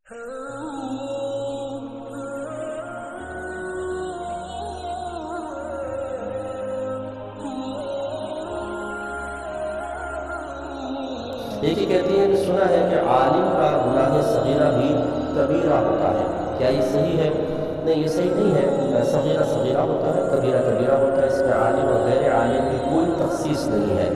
ایک ہی کہتی ہے کہ سنا ہے کہ عالم کا گناہ صغیرہ بھی کبیرہ ہوتا ہے، کیا یہ صحیح ہے؟ نہیں، یہ صحیح نہیں ہے۔ صغیرہ صغیرہ ہوتا ہے، کبیرہ کبیرہ ہوتا ہے، اس میں عالم اور غیر عالم کی کوئی تخصیص نہیں ہے۔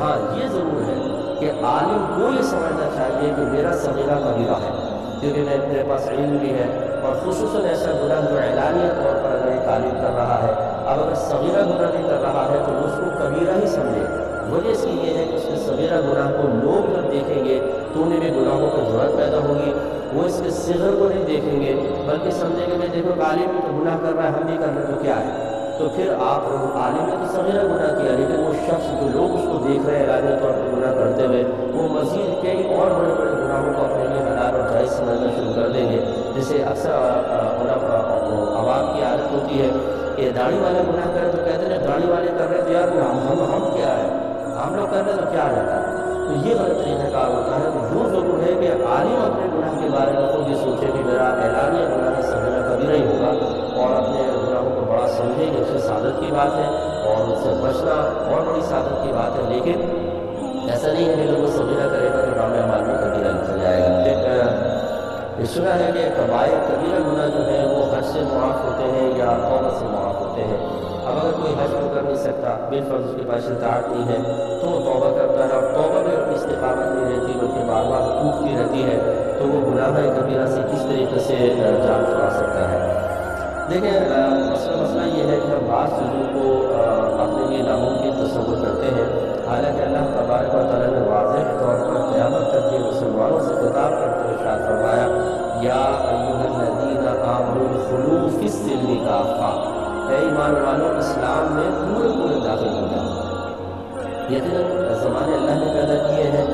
ہاں یہ ضرور ہے کہ عالم کو یہ سمجھنا چاہیے کہ میرا صغیرہ کبیرہ ہے، کیونکہ میرے پاس علم بھی ہے، اور خصوصاً ایسا گناہ جو اعلانیہ طور پر اگر ایک عالم کر رہا ہے، اب اگر صغیرہ گناہ بھی کر رہا ہے تو اس کو کبیرہ ہی سمجھے۔ وجہ اس کی یہ ہے کہ اس کے صغیرہ گناہ کو لوگ جب دیکھیں گے تو انہیں بھی گناہوں کی ضرورت پیدا ہوگی، وہ اس کے صغر کو نہیں دیکھیں گے بلکہ سمجھیں گے میں دیکھو عالم بھی تو گناہ کر رہا ہے، ہم بھی کر رہے ہیں تو کیا ہے۔ تو پھر آپ عالم نے تو صغیرہ گناہ کیا، لیکن وہ شخص جو لوگ اس کو دیکھ رہے ہیں اعلانیہ طور پر گناہ کرتے ہوئے، وہ مزید کئی اور بڑے بڑے گناہوں کو اپنے لیے حلال اور جائز سمجھنا شروع کر دیں گے۔ جسے اکثر عوام کی عادت ہوتی ہے کہ داڑھی والے گناہ کرے تو کہتے ہیں داڑھی والے کر رہے تو یار ہم کیا ہے، ہم لوگ کر رہے تو کیا جاتا ہے۔ تو یہ غلط طریقہ کار ہوتا ہے۔ تو جو ضرور ہے کہ عالم اپنے گناہ کے بارے میں خود یہ سوچے کہ میرا اعلانیہ گناہ صغیرہ کبیرہ ہی ہوگا، اور اپنے گناہوں کو بڑا سمجھے کہ اس سے سعادت کی بات ہے اور اس سے بچنا اور بڑی سعادت کی بات ہے۔ لیکن ایسا نہیں ہے کہ جب وہ صغیرہ کرے گا تو نام اعمال میں کبیرہ لکھا جائے گا۔ سنا ہے کہ کبائر کبیرہ گناہ جو ہے وہ حج سے معاف ہوتے ہیں یا توبہ سے معاف ہوتے ہیں۔ اب اگر کوئی حج تو کر نہیں سکتا، بالفرض اس کے پاس استطاعت نہیں ہے تو وہ توبہ کرتا ہے، اور توبہ میں اپنی استقامت نہیں رہتی بلکہ بار بار ٹوٹتی رہتی ہے، تو وہ گناہ کبیرہ سے کس طریقے سے جان چھڑا سکتا ہے۔ دیکھیں مسئلہ یہ ہے کہ ہم بعض چیزوں کو اپنے لیے ناممکن تصور کرتے ہیں، حالانکہ اللہ تبارک و تعالیٰ نے واضح طور پر قیامت تک کے مسلمانوں سے خطاب کرتے ہوئے ارشاد فرمایا یا ایھا الذین آمنوا ادخلوا فی السلم کافہ، اے ایمان والو اسلام میں پورے داخل ہو جاؤ۔ یقیناً زمانے اللہ نے پیدا کیے ہیں،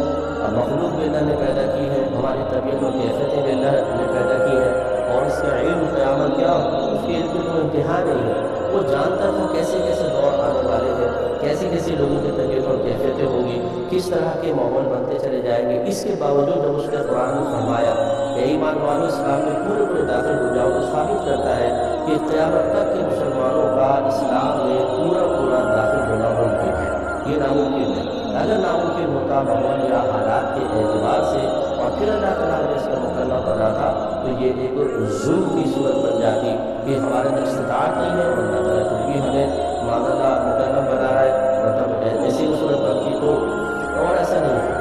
مخلوق بھی اللہ نے پیدا کی ہے، ہماری طبیعت اور کیفیتیں بھی اللہ نے پیدا کی ہے، اور اس کا علم قیامت کیا اس کے علم کی کوئی انتہا نہیں ہے۔ وہ جانتا تھا کیسے کیسے دور آنے والے ہیں، کیسے کیسے لوگوں کی طبیعت اور کیفیتیں ہوں گی، کس طرح کے ماحول بنتے چلے جائیں گے۔ اس کے باوجود جب اس کے قرآن نے فرمایا کہ ایمان والو اسلام میں پورے داخل ہو جاؤ، تو ثابت کرتا ہے کہ قیامت تک کے مسلمانوں کا اسلام میں پورا داخل ہونا ممکن ہے۔ یہ ناممکن ہے۔ اگر ناممکن ہوتا ماحول یا حالات کے اعتبار سے اور پھر اللہ تعالیٰ نے اس کا مکمل بنا تھا تو یہ ایک ظلم کی صورت بن جاتی کہ ہمارے اندر استطاعت نہیں ہے اور اللہ تعالیٰ پھر بھی ہمیں معاذ اللہ مکمل بنا رہا ہے، مطلب ایسی صورت بنتی تو، اور ایسا نہیں ہے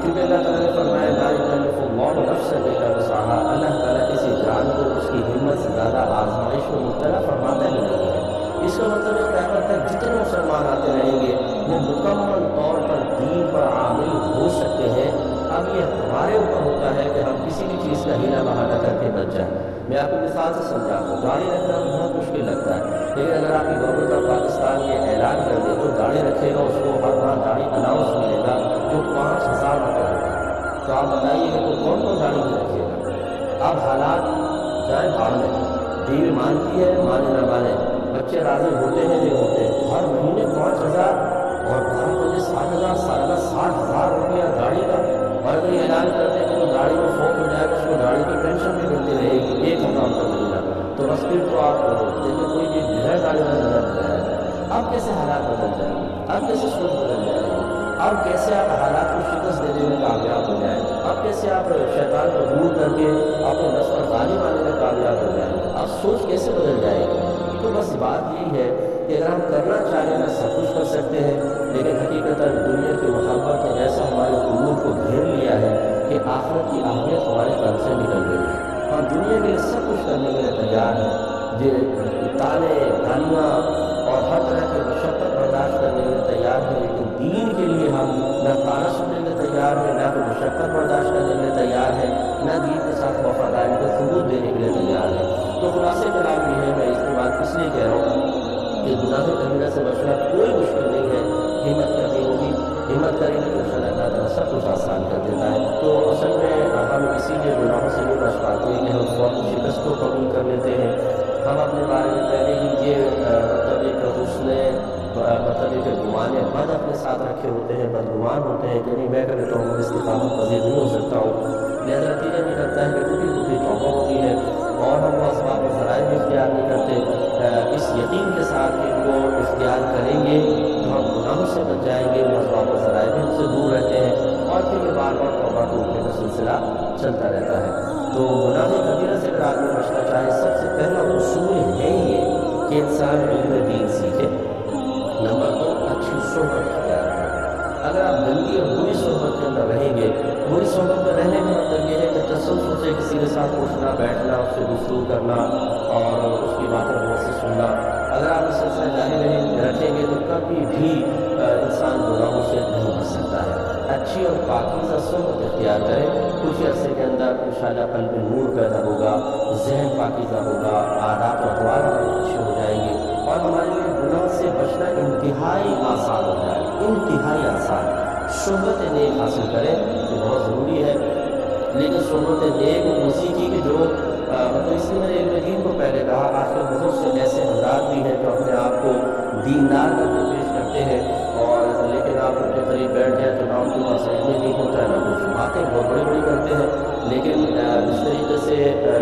کیونکہ اللہ تعالیٰ نے فرمایا لا یکلف اللہ نفسا الا وسعہا، اللہ تعالیٰ کسی جان کو اس کی ہمت سے زیادہ آزمائش میں مبتلا فرماتا ہی نہیں ہے۔ اس کا مطلب ہے قیامت تک جتنے مسلمان آتے رہیں گے وہ مکمل طور پر دین پر عامل ہو سکتے ہیں۔ اب یہ ہمارے اوپر ہوتا ہے کہ ہم کسی بھی چیز کا ہیلا بہانہ کر کے بچ جائیں۔ میں آپ کو مثال سے سمجھاتا ہوں، داڑھی رکھنا بہت مشکل لگتا ہے، لیکن اگر آپ کی گورنمنٹ آف پاکستان یہ اعلان کر دے تو داڑھی رکھے گا اس کو ہر ماہ داڑھی الاؤنس ملے گا جو 5000 روپے ہوگا، تو آپ بتائیے کہ کون داڑھی نہیں رکھے گا۔ اب حالات جائیں بھاڑ میں، بیوی مانتی ہے مانے نہ مانے، بچے راضی ہوتے ہیں نہیں ہوتے، ہر مہینے 5000 اور 7,000 سالانہ 60,000 روپیہ داڑھی کا، اور اگر یہ اعلان کرتے ہیں کہ جو داڑھی میں فوت ہو جائے گا اس کو داڑھی کی پینشن بھی ملتی رہے گی 1,000 کا مہینہ، تو بس پھر تو آپ دیکھیں کوئی بھی بغیر داڑھی والا نظر نہیں آئے گا۔ اب کیسے حالات بدل جائیں گے، اب کیسے سوچ بدل جائے گی، اب کیسے آپ حالات کو شکست دینے میں کامیاب ہو جائیں گے، اب کیسے آپ شیطان کو دور کر کے اپنے نفس پر غالب آنے میں کامیاب ہو جائیں گے، اب سوچ کیسے بدل جائے گی۔ تو بس بات یہی ہے کہ اگر ہم کرنا چاہیں نہ سب کچھ کر سکتے ہیں، لیکن حقیقتاً دنیا کی محبت نے ایسا ہمارے قلوب کو گھیر لیا ہے کہ آخرت کی اہمیت ہمارے قلب سے نکل گئی ہے۔ ہم دنیا کے لیے سب کچھ کرنے کے لیے تیار ہیں، تانے گالیاں اور ہر طرح کی مشقت برداشت کرنے کے لیے تیار ہیں، لیکن دین کے لیے ہم نہ تانا سننے کے لیے تیار ہیں، نہ کوئی مشقت برداشت کرنے کے لیے تیار ہیں، نہ دین کے ساتھ وفاداری کو ثبوت دینے کے لیے تیار ہیں۔ تو خلاصہ کلام یہ ہے، میں اس کی بات اس لیے کہہ رہا ہوں کہ گناہ کبیرہ سے بچنا کوئی مشکل نہیں ہے، ہمت کرنی ہوگی، ہمت کریں گے تو انشاءاللہ اللہ تعالیٰ سب کچھ آسان کر دیتا ہے۔ تو اصل میں ہم اسی لیے گناہوں سے نہیں بچ پاتے ہیں کہ ہم فوراً شکست کو قبول کر لیتے ہیں۔ ہم اپنے بارے میں پہلے ہی یہ مطلب ایک حسن مطلب ایک گمان بد اپنے ساتھ رکھے ہوتے ہیں، بدگمان ہوتے ہیں کہ نہیں میں کبھی تو استقامت پذیر نہیں ہو سکتا ہوں، لہذا نتیجہ نکلتا ہے کہ ٹوٹی چلتا رہتا ہے۔ تو گناہ کبیرہ سے اگر آدمی بچنا چاہے، سب سے پہلا اصول ہے یہ کہ انسان علم دین سیکھے۔ نمبر 2، اچھی صحبت اختیار کرے۔ اگر آپ گندی اور بری صحبت کے اندر رہیں گے، بری صحبت میں رہنے کا مطلب یہ ہے کہ تسلسل سے کسی کے ساتھ اٹھنا بیٹھنا، اس سے گفتگو کرنا اور اس کی باتیں غور سے سننا، اگر آپ اس سلسلہ جاری رکھیں گے تو کبھی بھی انسان گناہوں سے نہیں بچ سکتا ہے۔ اچھی اور پاکیزہ صحبت اختیار کریں، کچھ عرصے کے اندر انشاءاللہ قلب میں نور پیدا ہوگا، ذہن پاکیزہ ہوگا، عادات و اطوار ہمارے اچھے ہو جائیں گے اور ہمارے لیے گناہ سے بچنا انتہائی آسان ہو جائے گا، انتہائی آسان۔ صحبت نیک حاصل کریں، یہ بہت ضروری ہے، لیکن صحبت نیک اسی کی کہ جو تو اس لیے میں نے علم دین کو پہلے کہا، آخر بہت سے ایسے حضرات بھی ہیں جو اپنے آپ کو دیندار کر کے پیش کرتے ہیں، اور لیکن آپ ان کے قریب بیٹھ جائیں تو نہ ان کے پاس علم نہیں ہوتا ہے، نہ کچھ باتیں بہت بڑی بڑی کرتے ہیں، لیکن اس طریقے سے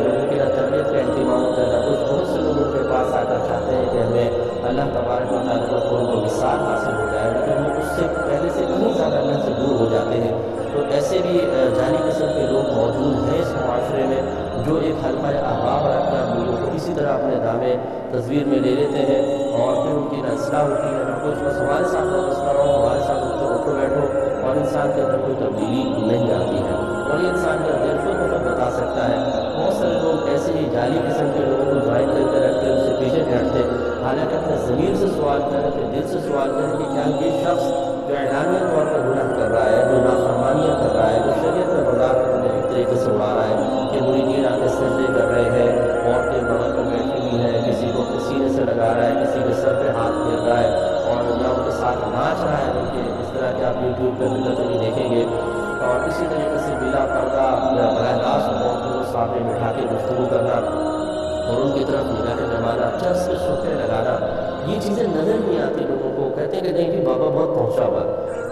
لوگوں کی نہ تربیت کا اہتمام ہوتا ہے نہ کچھ۔ بہت سے لوگ ان کے پاس آ کر چاہتے ہیں کہ ہمیں اللہ تبارک و تعالیٰ کا قرب و وصال حاصل ہو جائے، لیکن وہ اس سے پہلے سے کہیں زیادہ اللہ سے دور ہو جاتے ہیں۔ تو ایسے بھی جعلی قسم کے لوگ موجود ہیں اس معاشرے میں، جو ایک حلقہ احباب رکھ کر لوگوں کو اسی طرح اپنے دامے تصویر میں لے لیتے ہیں، اور پھر ان کی نہ اصلاح ہوتی ہے نہ کچھ، بس ہمارے ساتھ وابستہ رہو، ہمارے ساتھ اٹھو بیٹھو، اور انسان کے اندر کوئی تبدیلی نہیں آتی ہے، اور یہ انسان کا دل خود بخود بتا سکتا ہے۔ بہت سارے لوگ ایسے ہی جعلی قسم کے لوگوں کو جوائن کر کے رکھتے ہیں، ان سے پیچھے نہیں ہٹتے، حالانکہ اپنے ضمیر سے سوال کریں، اپنے دل سے سوال کریں کہ کیا یہ شخص جو اعلانیہ طور پر گناہ کر رہا ہے، جو نافرمانیاں کر رہا ہے، جو شریعت میں مذاق اپنے ایک طریقے سے اڑا رہا ہے کہ مریدین آ کے سجدے کر رہے ہیں، عورتیں بغل میں بیٹھی ہوئی ہیں، کسی کو اپنے سینے سے لگا رہا ہے، کسی کے سر پہ ہاتھ پھیر رہا ہے اور یا ان کے ساتھ ناچ رہا ہے، بلکہ اس طرح کے آپ یوٹیوب پہ فلمیں بھی دیکھیں گے، اور اسی طریقے سے بلا پردہ یا براہ راست عورتوں کو سامنے بٹھا کے گفتگو کرنا اور ان کی طرف نگاہیں جمانا، چرس کے شوقے لگانا، یہ چیزیں نظر نہیں آتی لوگوں کو۔ کہتے ہیں کہ نہیں کہ بابا بہت پہنچا ہوا،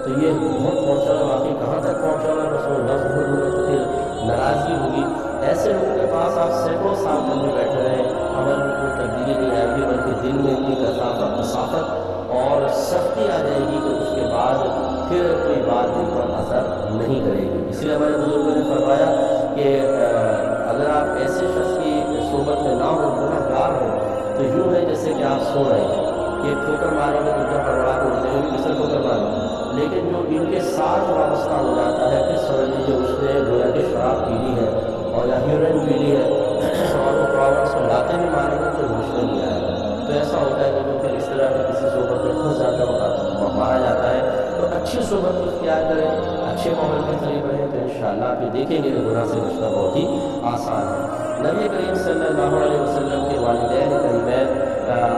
تو یہ بہت پہنچا ہوا واقعی کہاں تک پہنچا ہوا ہے، بس وہ لفظ بھول ہوئے تو پھر ناراضگی ہوگی۔ ایسے لوگوں کے پاس آپ سینکڑوں سال دل میں بیٹھے رہیں، عمل میں کوئی تبدیلی نہیں آئے گی، بلکہ دل میں اتنی کثافت اور سختی آ جائے گی کہ اس کے بعد پھر کوئی بات دل پر اثر نہیں کرے گی۔ اسی لیے ہمارے بزرگوں نے فرمایا کہ اگر آپ ایسے شخص کی صحبت میں نہ ہو، گناہ گار ہو، تو یوں ہے جیسے کہ آپ سو رہے ہیں کہ ٹھوکر ماریں گے تو جب بڑبڑا کے اٹھتے ہیں کس ٹھوکر ماریں، لیکن جو ان کے ساتھ وابستہ ہو جاتا ہے پھر سمجھ لیجیے اس نے گویا کہ شراب پی لی ہے اور یا ہیروئن پی لی ہے اور وہ پرابلمس کو لاتے بھی ماریں گے تو ہوش میں نہیں آئے گا۔ تو ایسا ہوتا ہے کہ جو پھر اس طرح کی کسی صحبت میں پھنس جاتا ہے، مارا جاتا ہے۔ تو اچھی صحبت کو اختیار کریں، اچھے ماحول کے قریب رہیں، تو انشاءاللہ آپ یہ دیکھیں گے کہ گناہ سے بچنا بہت ہی آسان ہے۔ نبی کریم صلی اللہ علیہ وسلم کے والدین کریمین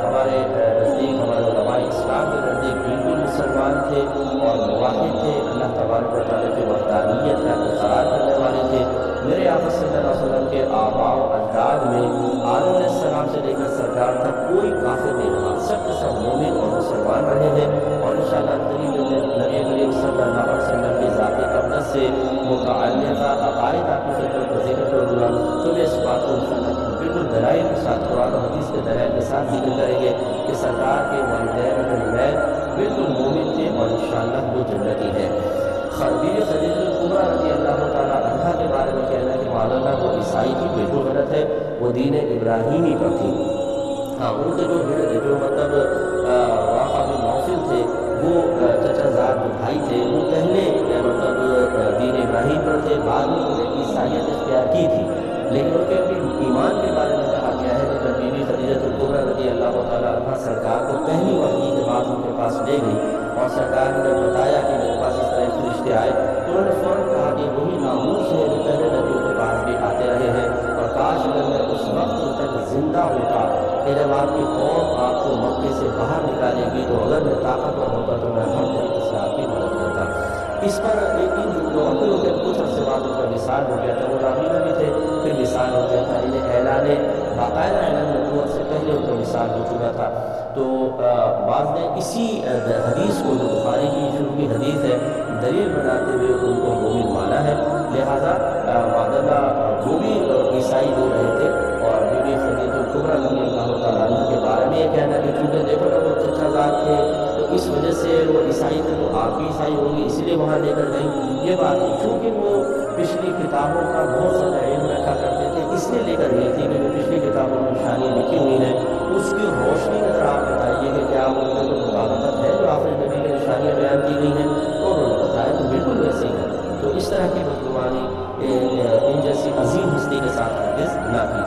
ہمارے نزدیک، ہمارے علماء اسلام کے نزدیک بالکل مسلمان تھے اور موحد تھے، اللہ تبارک و تعالیٰ کی وحدانیت کا اقرار کرنے والے تھے۔ میرے آقا صلی اللہ علیہ وسلم کے آباء و اجداد میں آدم علیہ السلام سے لے کر سرکار تک کوئی کافر نہیں رہا، سب کے سب مومن اور مسلمان رہے ہیں، اور انشاءاللہ قریب میں نبی کریم صلی اللہ علیہ وسلم کی ذات اقدس سے متعلقہ عقائد آپ کی خدمت کا ذکر کروں گا، تو میں اس بات کو انشاءاللہ بالکل دلائل کے ساتھ، قرآن و حدیث کے دلائل کے ساتھ ذکر کریں گے کہ سرکار کے والدین کریمین بالکل مومن تھے اور انشاءاللہ وہ جنتی ہیں۔ بیوی خدیجہ الکبریٰ رضی اللہ تعالیٰ عنہا کے بارے میں کہنا ہے کہ معلومہ وہ عیسائی تھی، بالکل غلط ہے، وہ دین ابراہیمی پر تھی۔ ہاں، ان کے جو مطلب واقع بن نوفل تھے، وہ چچا زاد بھائی تھے، وہ پہلے مطلب دین ابراہیم پر تھے، بعد میں انہوں نے عیسائیت اختیار کی تھی، لیکن ان کے اپنے ایمان کے بارے میں کہا گیا ہے کہ جب بیوی خدیجہ الکبریٰ رضی اللہ تعالیٰ عنہا سرکار کو پہلی وحی کے بعد ان کے پاس لے گئی اور سرکار نے بتایا کہ میرے پاس اس طرح فرشتے آئے، تو انہوں نے فوراً کہا کہ وہی ناموس ہے جو پہلے نبیوں کے پاس بھی آتے رہے ہیں، اور کاش اگر میں اس وقت تک زندہ ہوتا کہ جب آپ کی قوم آپ کو مکے سے باہر نکالے گی، تو اگر میں طاقتور ہوتا تو میں ہر طریقے سے آپ کی مدد کرتا۔ اس پر ان لوگوں کے کچھ عرصے بعد ان کا وصال ہو گیا تھا، وہ نابینا بھی تھے، پھر وصال ہو گیا تھا، انہیں باقاعدہ اعلان نبوت سے پہلے ان کا وصال ہو چکا تھا۔ تو بعض نے اسی حدیث کو، جو بخاری کی شروع کی حدیث ہے، دلیل بناتے ہوئے ان کو مومن مانا ہے، لہٰذا معدلہ وہ بھی عیسائی ہو رہے تھے، اور بیوی خدیجہ الکبریٰ رضی اللہ تعالیٰ عنہ کے بارے میں یہ کہنا کہ چونکہ دیکھو نا وہ چچا زاد تھے تو اس وجہ سے وہ عیسائی تھے تو آپ بھی عیسائی ہوں گے، اس لیے وہاں لے کر گئیں، یہ بات نہیں، چونکہ وہ پچھلی کتابوں کا بہت زیادہ علم رکھا کرتے تھے، اس لیے لے کر گئی تھی کہ جو پچھلی کتابوں میں نشانیاں لکھی ہوئی ہیں اس کی روشنی میں ذرا آپ بتائیے کہ کیا ان میں کوئی مطابقت ہے جو آخری نبی کی نشانیاں بیان کی گئی ہیں، تو انہوں نے بتایا تو بالکل ویسے ہی ہے۔ تو اس طرح کی بدگمانی ان جیسی عظیم ہستی کے ساتھ ہرگز نہ کی